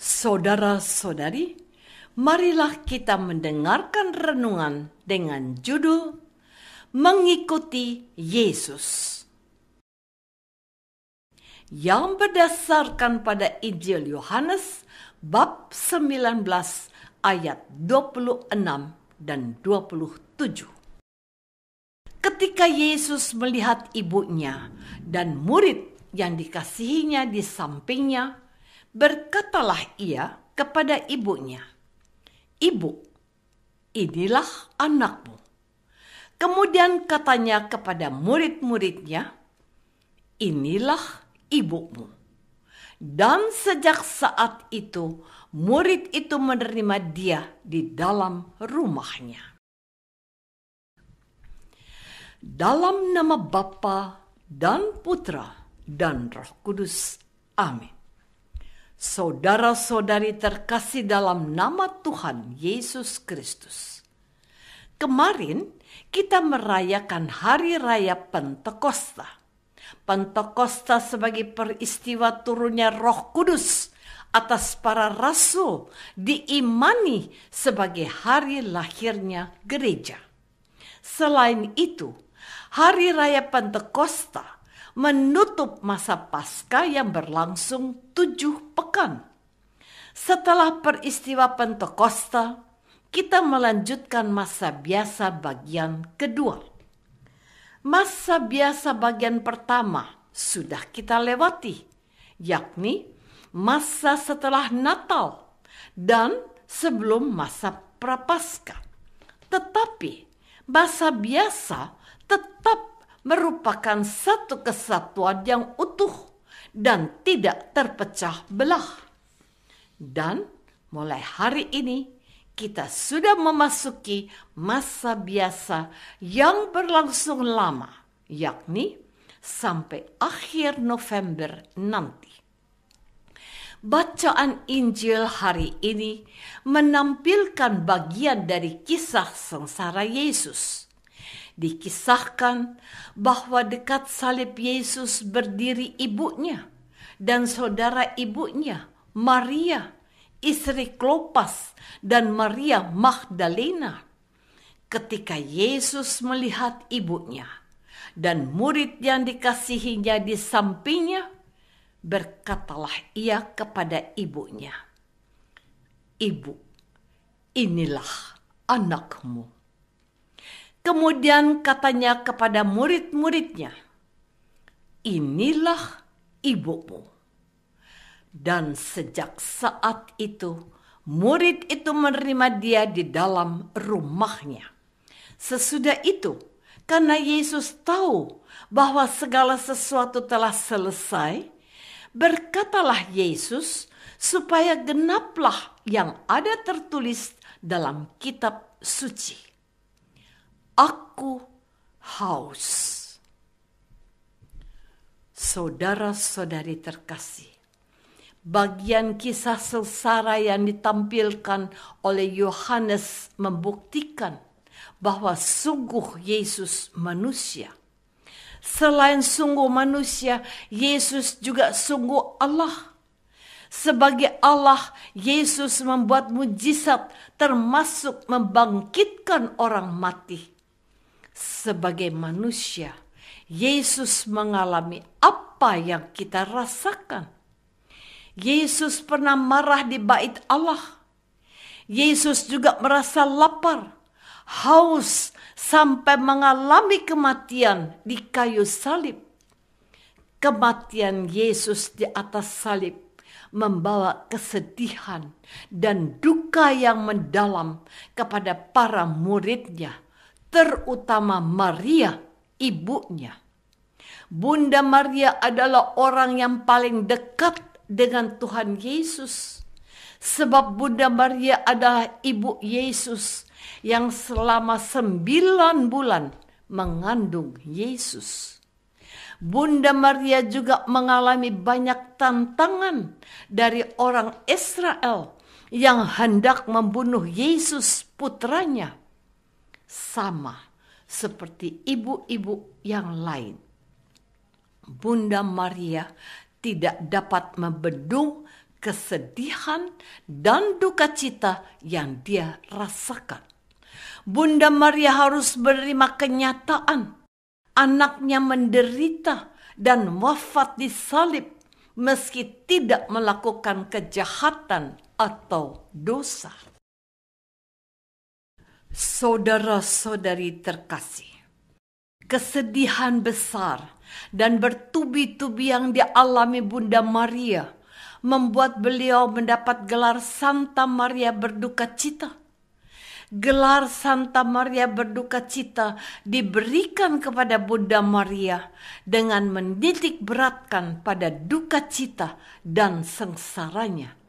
Saudara-saudari, marilah kita mendengarkan renungan dengan judul Mengikuti Yesus, yang berdasarkan pada Injil Yohanes bab 19 ayat 26 dan 27. Ketika Yesus melihat ibunya dan murid yang dikasihinya di sampingnya, berkatalah ia kepada ibunya, "Ibu, inilah anakmu." Kemudian katanya kepada murid-muridnya, "Inilah ibumu." Dan sejak saat itu, murid itu menerima dia di dalam rumahnya. Dalam nama Bapa dan Putra dan Roh Kudus. Amin. Saudara-saudari terkasih dalam nama Tuhan Yesus Kristus. Kemarin kita merayakan Hari Raya Pentakosta. Pentakosta sebagai peristiwa turunnya Roh Kudus atas para rasul diimani sebagai hari lahirnya gereja. Selain itu, Hari Raya Pentakosta menutup masa Paskah yang berlangsung 7 pekan. Setelah peristiwa Pentakosta, kita melanjutkan masa biasa bagian kedua. Masa biasa bagian pertama sudah kita lewati, yakni masa setelah Natal dan sebelum masa Prapaskah. Tetapi masa biasa tetap merupakan satu kesatuan yang utuh dan tidak terpecah belah. Dan mulai hari ini kita sudah memasuki masa biasa yang berlangsung lama, yakni sampai akhir November nanti. Bacaan Injil hari ini menampilkan bagian dari kisah sengsara Yesus. Dikisahkan bahwa dekat salib Yesus berdiri ibunya dan saudara ibunya, Maria, istri Klopas, dan Maria Magdalena. Ketika Yesus melihat ibunya dan murid yang dikasihinya di sampingnya, berkatalah ia kepada ibunya, "Ibu, inilah anakmu." Kemudian katanya kepada murid-muridnya, "Inilah ibumu." Dan sejak saat itu, murid itu menerima dia di dalam rumahnya. Sesudah itu, karena Yesus tahu bahwa segala sesuatu telah selesai, berkatalah Yesus supaya genaplah yang ada tertulis dalam kitab suci, "Aku haus." Saudara-saudari terkasih, bagian kisah sengsara yang ditampilkan oleh Yohanes membuktikan bahwa sungguh Yesus manusia. Selain sungguh manusia, Yesus juga sungguh Allah. Sebagai Allah, Yesus membuat mujizat termasuk membangkitkan orang mati. Sebagai manusia, Yesus mengalami apa yang kita rasakan. Yesus pernah marah di bait Allah. Yesus juga merasa lapar, haus, sampai mengalami kematian di kayu salib. Kematian Yesus di atas salib membawa kesedihan dan duka yang mendalam kepada para muridnya, terutama Maria, ibunya. Bunda Maria adalah orang yang paling dekat dengan Tuhan Yesus, sebab Bunda Maria adalah ibu Yesus yang selama 9 bulan mengandung Yesus. Bunda Maria juga mengalami banyak tantangan dari orang Israel yang hendak membunuh Yesus putranya, sama seperti ibu-ibu yang lain. Bunda Maria tidak dapat membendung kesedihan dan duka cita yang dia rasakan. Bunda Maria harus menerima kenyataan anaknya menderita dan wafat di salib meski tidak melakukan kejahatan atau dosa. Saudara-saudari terkasih, kesedihan besar dan bertubi-tubi yang dialami Bunda Maria membuat beliau mendapat gelar Santa Maria Berduka Cita. Gelar Santa Maria Berduka Cita diberikan kepada Bunda Maria dengan menitik beratkan pada duka cita dan sengsaranya.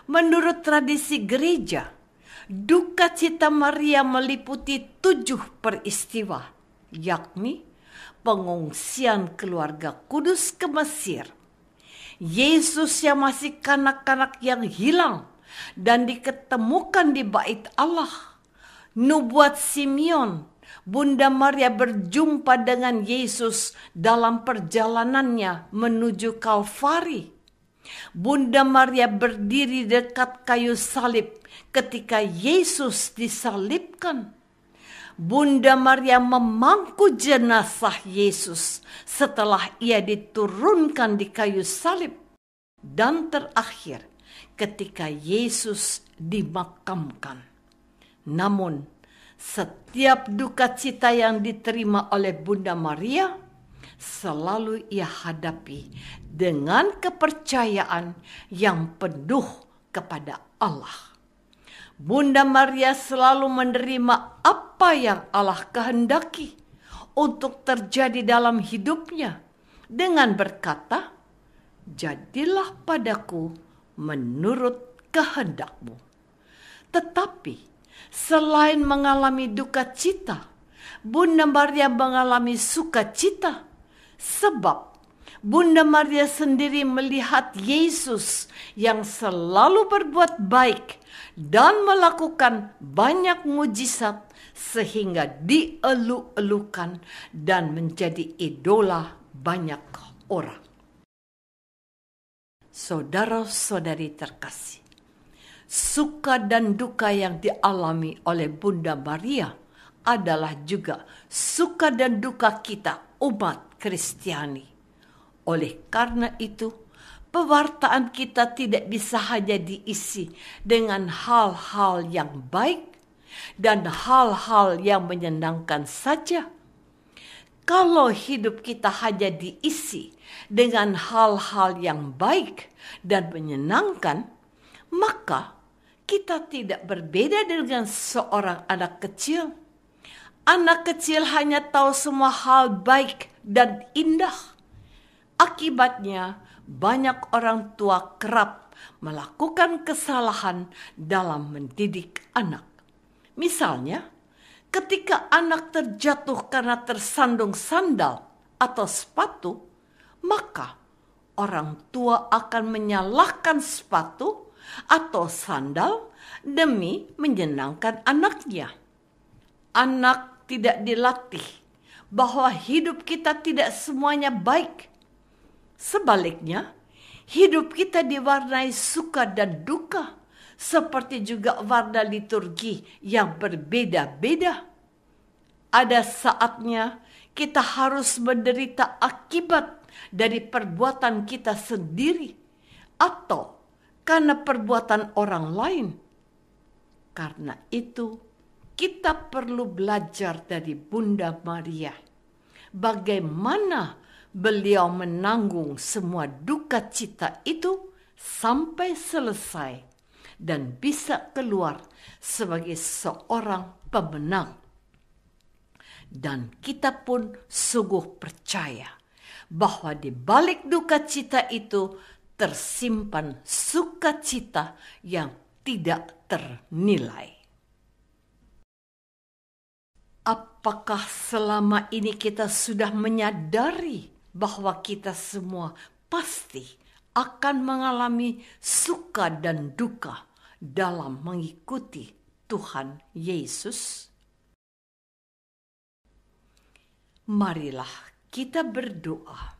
Menurut tradisi gereja, duka cita Maria meliputi 7 peristiwa, yakni pengungsian keluarga kudus ke Mesir, Yesus yang masih kanak-kanak yang hilang dan diketemukan di bait Allah, nubuat Simeon, Bunda Maria berjumpa dengan Yesus dalam perjalanannya menuju Kalvari. Bunda Maria berdiri dekat kayu salib ketika Yesus disalibkan. Bunda Maria memangku jenazah Yesus setelah ia diturunkan di kayu salib. Dan terakhir, ketika Yesus dimakamkan. Namun, setiap duka cita yang diterima oleh Bunda Maria selalu ia hadapi dengan kepercayaan yang penuh kepada Allah. Bunda Maria selalu menerima apa yang Allah kehendaki untuk terjadi dalam hidupnya dengan berkata, "Jadilah padaku menurut kehendakmu." Tetapi selain mengalami duka cita, Bunda Maria mengalami sukacita, sebab Bunda Maria sendiri melihat Yesus yang selalu berbuat baik dan melakukan banyak mujizat sehingga dielu-elukan dan menjadi idola banyak orang. Saudara-saudari terkasih, suka dan duka yang dialami oleh Bunda Maria adalah juga suka dan duka kita umat Kristiani. Oleh karena itu, pewartaan kita tidak bisa hanya diisi dengan hal-hal yang baik dan hal-hal yang menyenangkan saja. Kalau hidup kita hanya diisi dengan hal-hal yang baik dan menyenangkan, maka kita tidak berbeda dengan seorang anak kecil. Anak kecil hanya tahu semua hal baik dan indah. Akibatnya, banyak orang tua kerap melakukan kesalahan dalam mendidik anak. Misalnya, ketika anak terjatuh karena tersandung sandal atau sepatu, maka orang tua akan menyalahkan sepatu atau sandal demi menyenangkan anaknya. Anak tidak dilatih bahwa hidup kita tidak semuanya baik. Sebaliknya, hidup kita diwarnai suka dan duka, seperti juga warna liturgi yang berbeda-beda. Ada saatnya kita harus menderita akibat dari perbuatan kita sendiri atau karena perbuatan orang lain. Karena itu, kita perlu belajar dari Bunda Maria bagaimana beliau menanggung semua duka cita itu sampai selesai dan bisa keluar sebagai seorang pemenang. Dan kita pun sungguh percaya bahwa di balik duka cita itu tersimpan sukacita yang tidak ternilai. Apakah selama ini kita sudah menyadari bahwa kita semua pasti akan mengalami suka dan duka dalam mengikuti Tuhan Yesus? Marilah kita berdoa.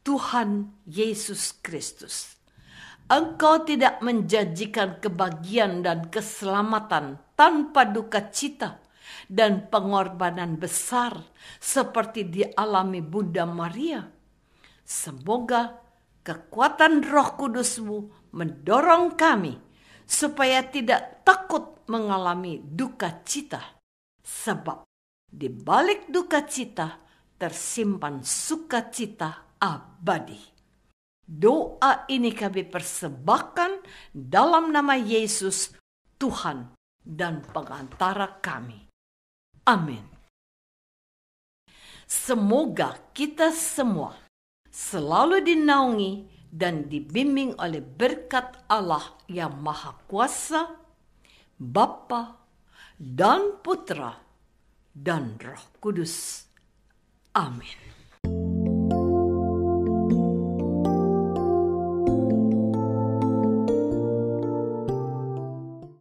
Tuhan Yesus Kristus, Engkau tidak menjanjikan kebahagiaan dan keselamatan tanpa duka cita dan pengorbanan besar seperti dialami Bunda Maria. Semoga kekuatan Roh Kudus-Mu mendorong kami supaya tidak takut mengalami duka cita. Sebab di balik duka cita tersimpan sukacita abadi. Doa ini kami persembahkan dalam nama Yesus, Tuhan dan pengantara kami. Amin. Semoga kita semua selalu dinaungi dan dibimbing oleh berkat Allah yang Maha Kuasa, Bapa dan Putra dan Roh Kudus. Amin.